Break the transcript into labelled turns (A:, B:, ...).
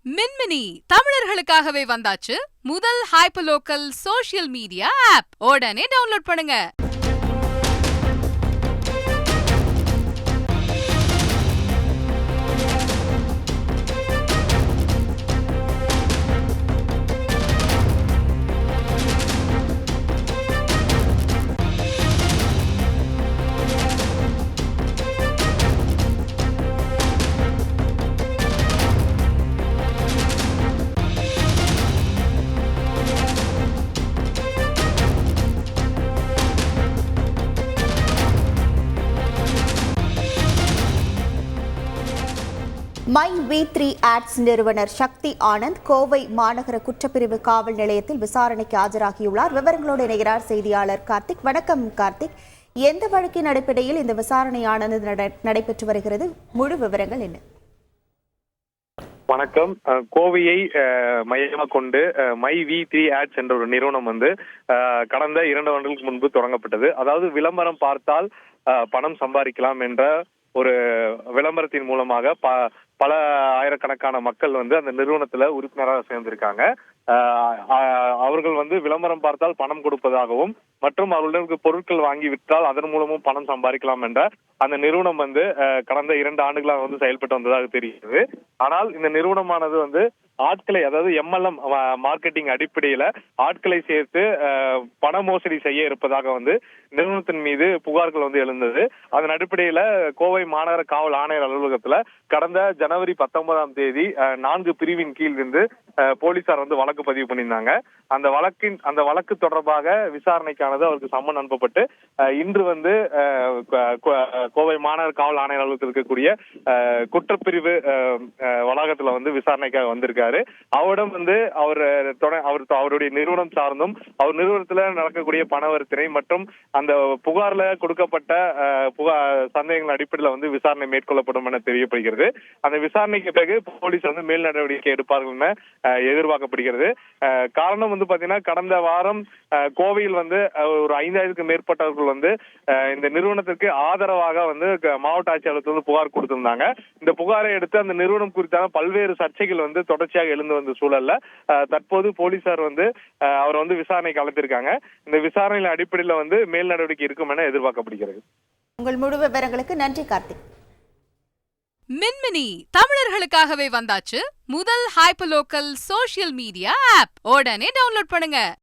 A: மின்மினி தமிழர்களுக்காகவே வந்தாச்சு முதல் hyperlocal social media app. உடனே டவுன்லோட் பண்ணுங்க.
B: மை-வி3 ஆட்ஸ் நிறுவனர் சக்தி ஆனந்த் கோவை மாநகர குற்றப்பிரிவு காவல் நிலையத்தில் விசாரணைக்கு ஆஜராகியுள்ளார். விவரங்களோடு இணைகிறார் செய்தியாளர் கார்த்திக். வணக்கம் கார்த்திக். எந்த வழக்கின் அடிப்படையில் இந்த விசாரணையானது நடைபெற்று வருகிறது? முழு விவரங்கள் என்ன?
C: வணக்கம். கோவையை மையமாக கொண்டு மை-வி3 ஆட்ஸ் என்ற ஒரு நிறுவனம் கடந்த 2 ஆண்டுகளுக்கு முன்பு தொடங்கப்பட்டது. அதாவது விளம்பரம் பார்த்தால் பணம் சம்பாதிக்கலாம் என்ற ஒரு விளம்பரத்தின் மூலமாக பல ஆயிரக்கணக்கான மக்கள் அந்த நிறுவனத்துல உறுப்பினராக சேர்ந்திருக்காங்க. அவர்கள் விளம்பரம் பார்த்தால் பணம் கொடுப்பதாகவும் மற்றும் அவர்களுக்கு பொருட்கள் வாங்கி விற்றால் அதன் மூலமும் பணம் சம்பாதிக்கலாம் என்ற அந்த நிறுவனம் கடந்த 2 ஆண்டுகளாக செயல்பட்டு வந்ததாக தெரிகிறது. ஆனால் இந்த நிறுவனமானது ஆட்களை, அதாவது MLM மார்க்கெட்டிங் அடிப்படையில ஆட்களை சேர்த்து பண மோசடி செய்ய இருப்பதாக நிறுவனத்தின் மீது புகார்கள் எழுந்தது. அதன் அடிப்படையில கோவை மாநகர காவல் ஆணையர் அலுவலகத்துல கடந்த ஜனவரி 19ஆம் தேதி 4 பிரிவின் கீழ் போலீசார் வழக்கு பதிவு பண்ணியிருந்தாங்க. அந்த வழக்கு தொடர்பாக விசாரணைக்கானது அவருக்கு சம்மன் அனுப்பப்பட்டு இன்று கோவை மாநகர காவல் ஆணையர் அலுவலகத்தில் இருக்கக்கூடிய குற்றப்பிரிவு வளாகத்துல விசாரணைக்காக வந்திருக்காரு. அவரிடம் அவருடைய நிறுவனம் சார்ந்தும் அவர் நிறுவனத்துல நடக்கக்கூடிய பணவர்த்தனை மற்றும் அந்த புகார்ல கொடுக்கப்பட்ட சந்தேகங்கள் அடிப்படையில் விசாரணை மேற்கொள்ளப்படும் என தெரியப்படுகிறது. அந்த விசாரணைக்கு பிறகு போலீஸ் மேல் நடவடிக்கை எடுப்பார்கள் என எதிர்பார்க்கப்படுகிறது. காரணம் பாத்தீங்கன்னா, கடந்த வாரம் கோவையில் ஒரு 5000க்கும் மேற்பட்டவர்கள் இந்த நிறுவனத்திற்கு ஆதரவாக மாவட்ட ஆட்சியாளர் புகார் கொடுத்திருந்தாங்க. இந்த புகாரை எடுத்து அந்த நிறுவனம் குறித்தான பல்வேறு சர்ச்சைகள் தொடர்ச்சியாக எழுந்து வந்த சூழல்ல தற்போது போலீசார் அவர் விசாரணைக்கு அழைத்திருக்காங்க. இந்த விசாரணையின் அடிப்படையில் மேல் நடவடிக்கை இருக்கும் என எதிர்பார்க்கப்படுகிறது.
B: உங்கள் முழு விவரங்களுக்கு நன்றி கார்த்திக்.
A: மின்மினி தமிழர்களுக்காகவே வந்தாச்சு முதல் ஹைப்பர்லோக்கல் சோஷியல் மீடியா ஆப். உடனே டவுன்லோட் பண்ணுங்க.